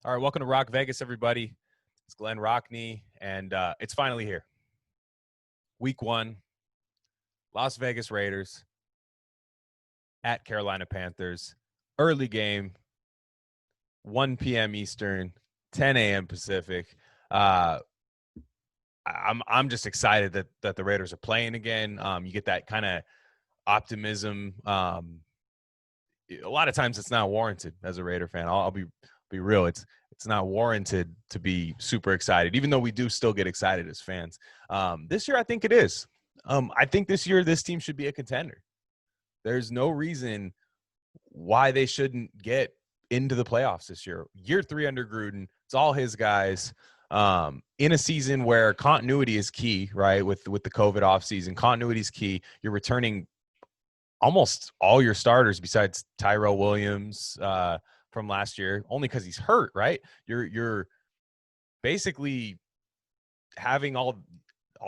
All right, welcome to Rock Vegas, everybody. It's Glen Rockney, and it's finally here. Week 1, Las Vegas Raiders at Carolina Panthers. Early game, 1 p.m. Eastern, 10 a.m. Pacific. I'm just excited that the Raiders are playing again. You get that kind of optimism. A lot of times it's not warranted as a Raider fan. I'll be real. It's not warranted to be super excited, even though we do still get excited as fans. This year, I think it is. I think this year this team should be a contender. There's no reason why they shouldn't get into the playoffs this year. Year 3 under Gruden, it's all his guys. In a season where continuity is key, right? With the COVID offseason, continuity is key. You're returning almost all your starters besides Tyrell Williams from last year, only because he's hurt, right? You're basically having all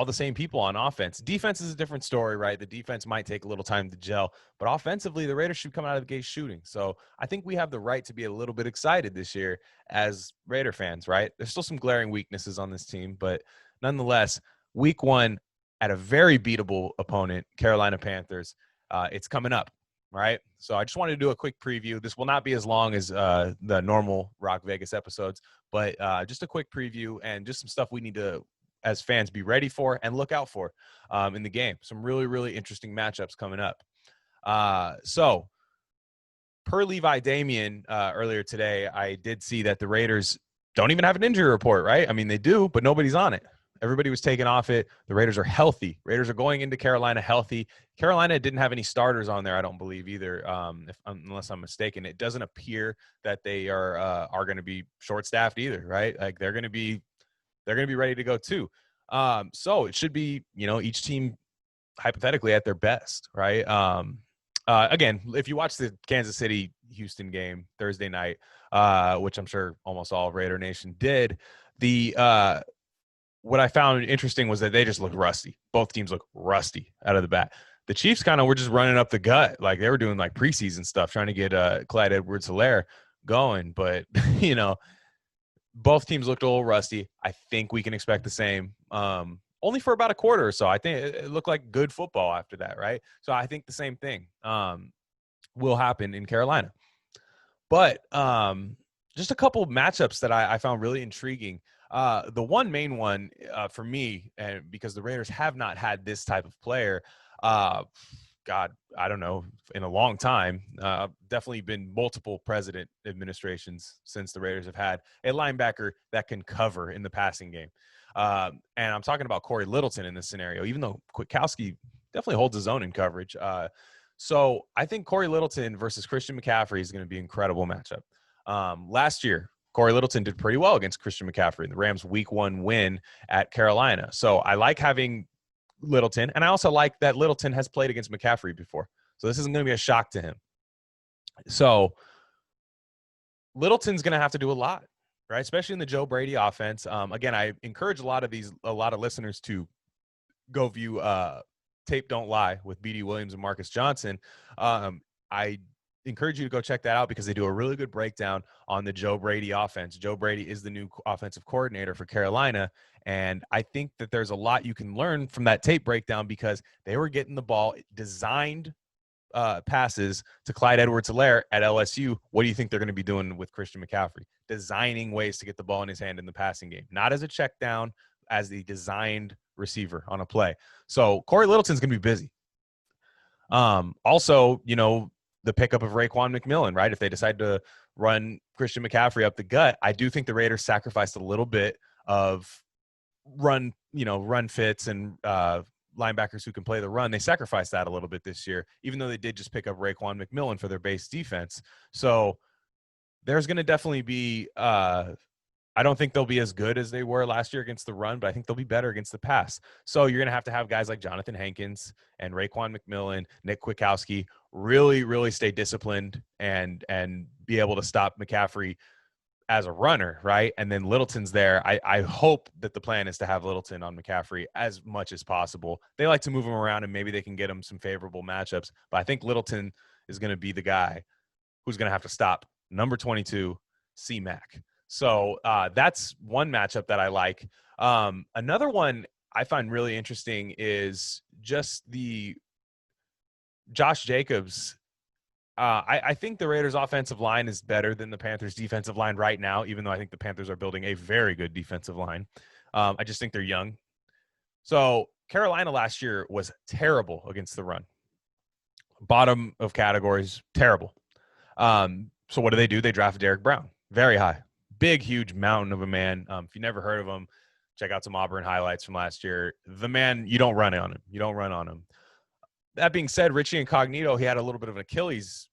the same people on offense. Defense is a different story, right? The defense might take a little time to gel, but offensively, the Raiders should come out of the gate shooting. So I think we have the right to be a little bit excited this year as Raider fans, right? There's still some glaring weaknesses on this team, but nonetheless, week 1 at a very beatable opponent, Carolina Panthers. It's coming up, right? So I just wanted to do a quick preview. This will not be as long as the normal Rock Vegas episodes, but just a quick preview and just some stuff we need to, as fans, be ready for and look out for in the game. Some really, really interesting matchups coming up. So per Levi Damien earlier today, I did see that the Raiders don't even have an injury report, right? I mean, they do, but nobody's on it. Everybody was taken off it. The Raiders are healthy. Raiders are going into Carolina healthy. Carolina didn't have any starters on there, I don't believe either, unless I'm mistaken. It doesn't appear that they are going to be short-staffed either, right? Like they're going to be ready to go too. So it should be, each team hypothetically at their best, right? Again, if you watch the Kansas City Houston game Thursday night, which I'm sure almost all of Raider Nation did, what I found interesting was that they just looked rusty. Both teams look rusty out of the bat. The Chiefs kind of were just running up the gut. Like they were doing like preseason stuff, trying to get Clyde Edwards-Helaire going. But, both teams looked a little rusty. I think we can expect the same, only for about a quarter or so. I think it looked like good football after that, right? So I think the same thing will happen in Carolina. But just a couple of matchups that I found really intriguing. The one main one for me, and because the Raiders have not had this type of player, God, I don't know, in a long time. Definitely been multiple president administrations since the Raiders have had a linebacker that can cover in the passing game. And I'm talking about Corey Littleton in this scenario, even though Kwiatkowski definitely holds his own in coverage. So I think Corey Littleton versus Christian McCaffrey is going to be an incredible matchup. Last year, Corey Littleton did pretty well against Christian McCaffrey in the Rams' Week 1 win at Carolina. So I like having Littleton, and I also like that Littleton has played against McCaffrey before. So this isn't going to be a shock to him. So Littleton's going to have to do a lot, right? Especially in the Joe Brady offense. Again, I encourage a lot of listeners to go view Tape Don't Lie with BD Williams and Marcus Johnson. I encourage you to go check that out because they do a really good breakdown on the Joe Brady offense. Joe Brady is the new offensive coordinator for Carolina, and I think that there's a lot you can learn from that tape breakdown because they were getting the ball designed passes to Clyde Edwards-Helaire at LSU. What do you think they're going to be doing with Christian McCaffrey? Designing ways to get the ball in his hand in the passing game, not as a check down, as the designed receiver on a play. So Corey Littleton's going to be busy. Also, the pickup of Raekwon McMillan, right? If they decide to run Christian McCaffrey up the gut, I do think the Raiders sacrificed a little bit of run fits and linebackers who can play the run. They sacrificed that a little bit this year, even though they did just pick up Raekwon McMillan for their base defense. So there's going to definitely be I don't think they'll be as good as they were last year against the run, but I think they'll be better against the pass. So you're going to have guys like Jonathan Hankins and Raekwon McMillan, Nick Kwiatkowski really, really stay disciplined and be able to stop McCaffrey as a runner, right? And then Littleton's there. I hope that the plan is to have Littleton on McCaffrey as much as possible. They like to move him around and maybe they can get him some favorable matchups. But I think Littleton is going to be the guy who's going to have to stop number 22, C-Mac. So that's one matchup that I like. Another one I find really interesting is just the Josh Jacobs. I think the Raiders' offensive line is better than the Panthers' defensive line right now, even though I think the Panthers are building a very good defensive line. I just think they're young. So Carolina last year was terrible against the run. Bottom of categories, terrible. So what do? They draft Derek Brown, very high, big, huge mountain of a man. If you never heard of him, check out some Auburn highlights from last year. The man, you don't run on him. You don't run on him. That being said, Richie Incognito, he had a little bit of an Achilles.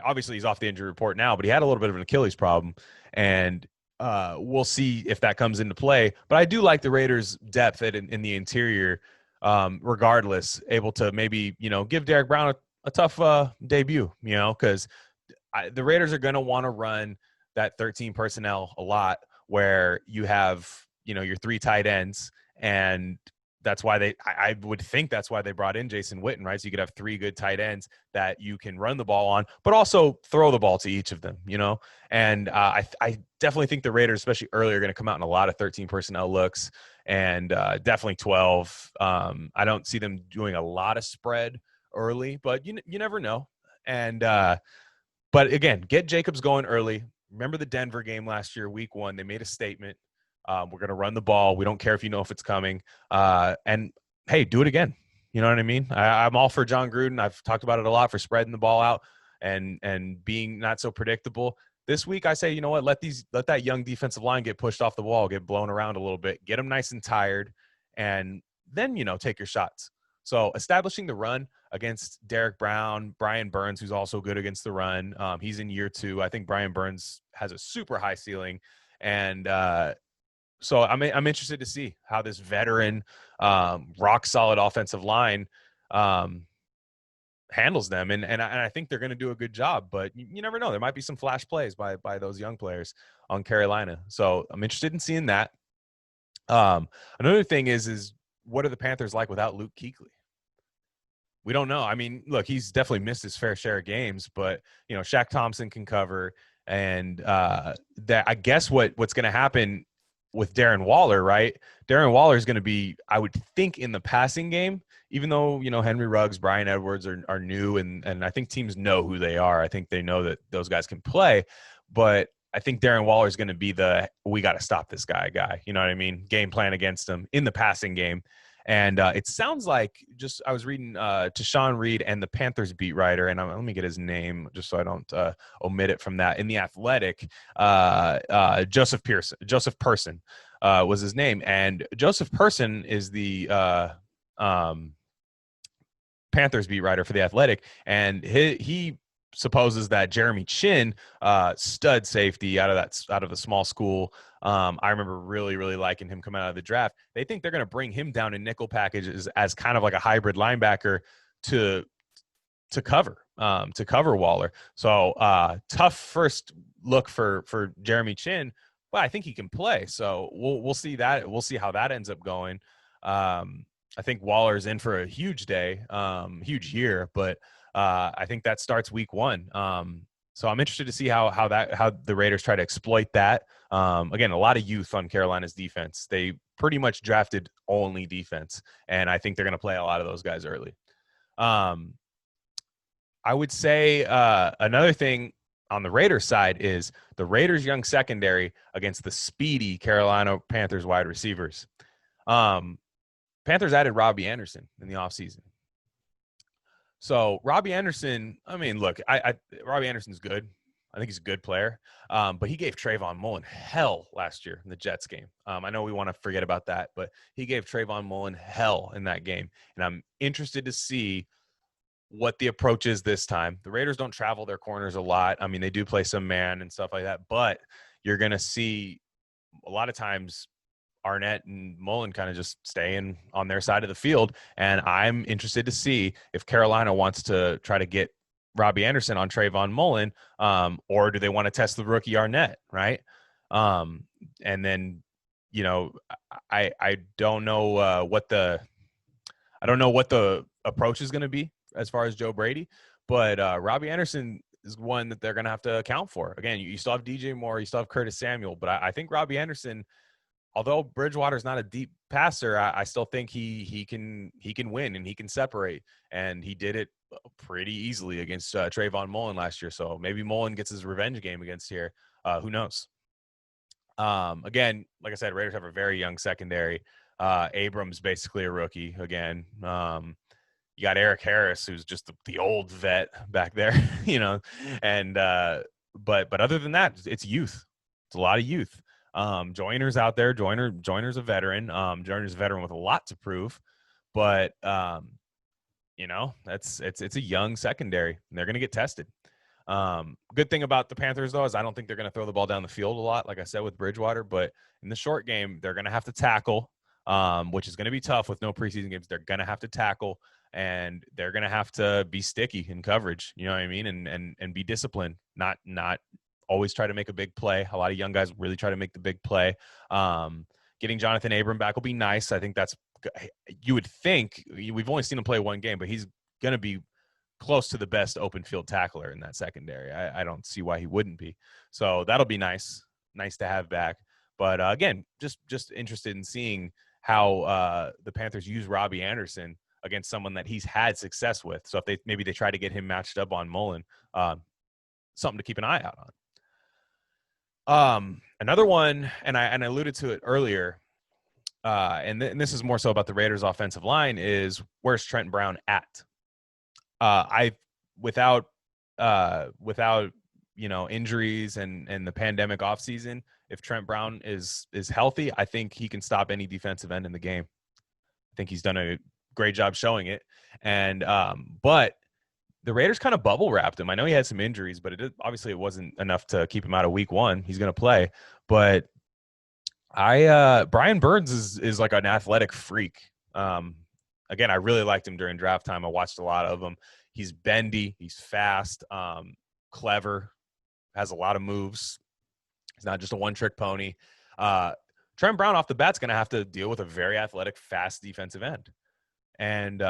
Obviously, he's off the injury report now, but he had a little bit of an Achilles problem, and we'll see if that comes into play. But I do like the Raiders' depth in the interior, regardless, able to maybe give Derek Brown a tough debut, because the Raiders are going to want to run that 13 personnel a lot, where you have your 3 tight ends, and that's why I would think that's why they brought in Jason Witten, right? So you could have 3 good tight ends that you can run the ball on, but also throw the ball to each of them, And I definitely think the Raiders, especially early, are going to come out in a lot of 13 personnel looks, and definitely 12. I don't see them doing a lot of spread early, but you never know. And but again, get Jacobs going early. Remember the Denver game last year, week 1, they made a statement. We're going to run the ball. We don't care if it's coming. And hey, do it again. You know what I mean? I'm all for John Gruden. I've talked about it a lot, for spreading the ball out and being not so predictable. This week, I say, you know what? Let that young defensive line get pushed off the wall, get blown around a little bit, get them nice and tired, and then take your shots. So establishing the run against Derek Brown, Brian Burns, who's also good against the run. He's in year 2. I think Brian Burns has a super high ceiling, and so I'm interested to see how this veteran, rock solid offensive line handles them, and I think they're going to do a good job. But you never know; there might be some flash plays by those young players on Carolina. So I'm interested in seeing that. Another thing is what are the Panthers like without Luke Kuechly? We don't know. I mean, look, he's definitely missed his fair share of games, but Shaq Thompson can cover, and that I guess what's going to happen with Darren Waller, right? Darren Waller is going to be, I would think, in the passing game, even though Henry Ruggs, Brian Edwards are new, and I think teams know who they are. I think they know that those guys can play, but I think Darren Waller is going to be we got to stop this guy. You know what I mean? Game plan against him in the passing game. And it sounds like, I was reading to Sean Reed and the Panthers beat writer, and let me get his name just so I don't omit it from that. In The Athletic, Joseph Person was his name. And Joseph Person is the Panthers beat writer for The Athletic. And he supposes that Jeremy Chin, stud safety out of the small school, I remember really, really liking him coming out of the draft. They think they're going to bring him down in nickel packages as kind of like a hybrid linebacker to cover Waller. So tough first look for Jeremy Chin, but I think he can play. So we'll see that. We'll see how that ends up going. I think Waller's in for a huge day, huge year, but I think that starts week 1. So I'm interested to see how the Raiders try to exploit that. Again, a lot of youth on Carolina's defense. They pretty much drafted only defense, and I think they're going to play a lot of those guys early. I would say another thing on the Raiders side is the Raiders' young secondary against the speedy Carolina Panthers wide receivers. Panthers added Robbie Anderson in the offseason. So Robbie Anderson, I mean, look, Robbie Anderson's good. I think he's a good player. But he gave Trayvon Mullen hell last year in the Jets game. I know we want to forget about that, but he gave Trayvon Mullen hell in that game. And I'm interested to see what the approach is this time. The Raiders don't travel their corners a lot. I mean, they do play some man and stuff like that, but you're going to see a lot of times Arnett and Mullen kind of just staying on their side of the field. And I'm interested to see if Carolina wants to try to get Robbie Anderson on Trayvon Mullen, or do they want to test the rookie Arnett, right? And then, I don't know what the approach is going to be as far as Joe Brady, but Robbie Anderson is one that they're going to have to account for. Again, you still have DJ Moore, you still have Curtis Samuel, but I think Robbie Anderson, although Bridgewater's not a deep passer, I still think he can win and he can separate, and he did it pretty easily against Trayvon Mullen last year. So maybe Mullen gets his revenge game against here. Who knows? Again, like I said, Raiders have a very young secondary. Abrams basically a rookie again. You got Eric Harris, who's just the old vet back there, and but other than that, it's youth. It's a lot of youth. Joyner's out there. Joyner's a veteran. Joyner's a veteran with a lot to prove, but it's a young secondary, and they're going to get tested. Good thing about the Panthers, though, is I don't think they're going to throw the ball down the field a lot, like I said, with Bridgewater. But in the short game, they're going to have to tackle, which is going to be tough with no preseason games. They're going to have to tackle, and they're going to have to be sticky in coverage. You know what I mean? And be disciplined, not always try to make a big play. A lot of young guys really try to make the big play. Getting Jonathan Abram back will be nice. I think you would think. We've only seen him play one game, but he's going to be close to the best open field tackler in that secondary. I don't see why he wouldn't be. So that'll be nice to have back. But again, just interested in seeing how the Panthers use Robbie Anderson against someone that he's had success with. So if maybe they try to get him matched up on Mullen, something to keep an eye out on. Another one, and I alluded to it earlier, and this is more so about the Raiders' offensive line, is where's Trent Brown at? Without injuries and the pandemic offseason, if Trent Brown is healthy, I think he can stop any defensive end in the game. I think he's done a great job showing it. And but the Raiders kind of bubble wrapped him. I know he had some injuries, but obviously it wasn't enough to keep him out of week one. He's going to play, but Brian Burns is like an athletic freak. Again, I really liked him during draft time. I watched a lot of him. He's bendy. He's fast, clever, has a lot of moves. He's not just a one-trick pony. Trent Brown off the bat's going to have to deal with a very athletic, fast defensive end. And,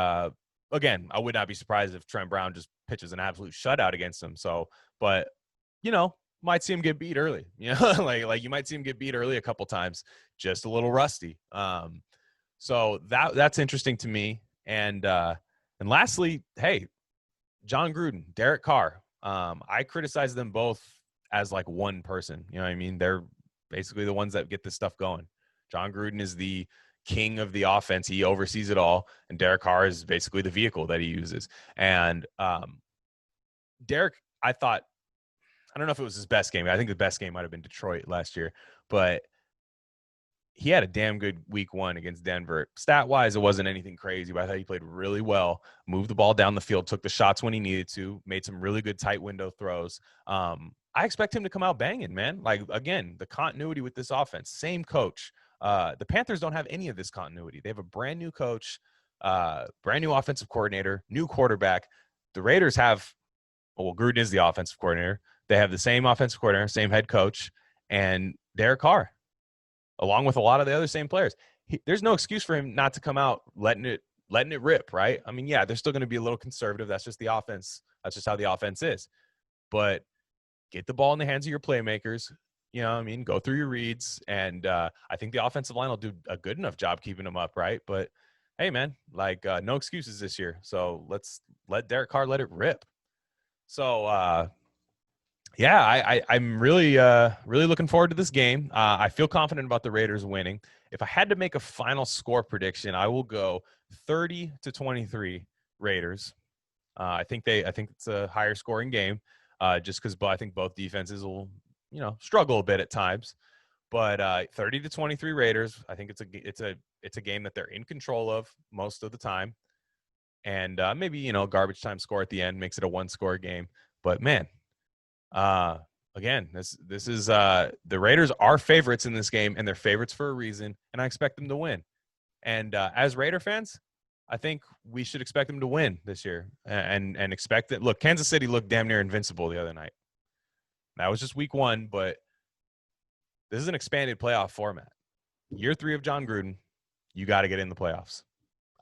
again, I would not be surprised if Trent Brown just pitches an absolute shutout against him. So, but, might see him get beat early. Like you might see him get beat early a couple times, just a little rusty. So that's interesting to me. And lastly, hey, John Gruden, Derek Carr. I criticize them both as like one person. You know what I mean? They're basically the ones that get this stuff going. John Gruden is the king of the offense. He oversees it all. And Derek Carr is basically the vehicle that he uses. And Derek, I don't know if it was his best game. I think the best game might have been Detroit last year. But he had a damn good week one against Denver. Stat-wise, it wasn't anything crazy, but I thought he played really well, moved the ball down the field, took the shots when he needed to, made some really good tight window throws. I expect him to come out banging, man. Like, again, the continuity with this offense, same coach. The Panthers don't have any of this continuity. They have a brand new coach, brand new offensive coordinator, new quarterback. The Raiders have, Gruden is the offensive coordinator. They have the same offensive coordinator, same head coach, and Derek Carr, along with a lot of the other same players. There's no excuse for him not to come out letting it rip, right? I mean, yeah, they're still going to be a little conservative. That's just the offense. That's just how the offense is. But get the ball in the hands of your playmakers. You know what I mean? Go through your reads. And I think the offensive line will do a good enough job keeping them up, right? But, hey, man, no excuses this year. So let's let Derek Carr let it rip. So, I'm really looking forward to this game. I feel confident about the Raiders winning. If I had to make a final score prediction, I will go 30-23 Raiders. I think it's a higher scoring game, just because I think both defenses will struggle a bit at times. But 30-23 Raiders. I think it's a game that they're in control of most of the time, and maybe garbage time score at the end makes it a one-score game. But man. Again, this is the Raiders are favorites in this game, and they're favorites for a reason, and I expect them to win. And as Raider fans, I think we should expect them to win this year, and expect that. Look, Kansas City looked damn near invincible the other night. That was just week one, but this is an expanded playoff format. Year 3 of John Gruden, you got to get in the playoffs.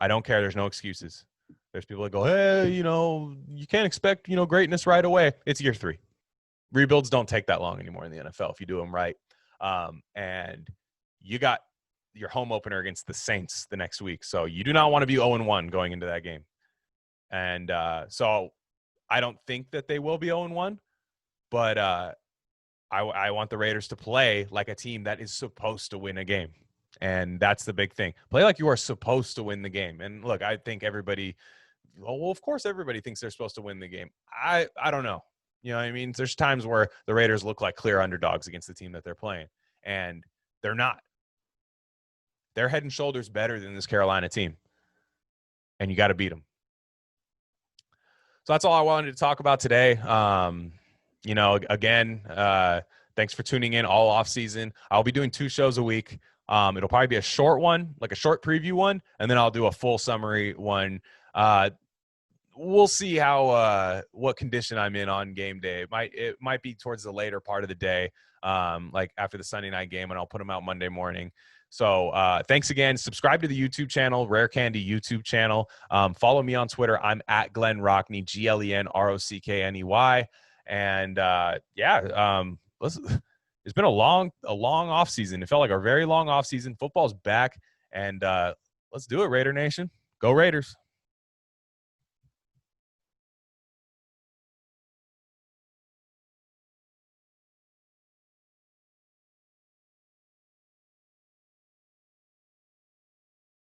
I don't care. There's no excuses. There's people that go, hey, you can't expect, greatness right away. It's year 3. Rebuilds don't take that long anymore in the NFL if you do them right. And you got your home opener against the Saints the next week. So you do not want to be 0-1 going into that game. And so I don't think that they will be 0-1, but I want the Raiders to play like a team that is supposed to win a game. And that's the big thing. Play like you are supposed to win the game. And look, I think everybody, well, of course everybody thinks they're supposed to win the game. I don't know. You know what I mean? There's times where the Raiders look like clear underdogs against the team that they're playing, and they're not. They're head and shoulders better than this Carolina team, and you got to beat them. So that's all I wanted to talk about today. Again, thanks for tuning in all off season. I'll be doing 2 shows a week. It'll probably be a short one, like a short preview one, and then I'll do a full summary one. We'll see how what condition I'm in on game day. It might be towards the later part of the day, like after the Sunday night game, and I'll put them out Monday morning. So thanks again. Subscribe to the YouTube channel, Rare Candy YouTube channel. Follow me on Twitter. I'm at Glen Rockney, GlenRockney. And it's been a long off season. It felt like a very long off season. Football's back, and let's do it, Raider Nation. Go Raiders.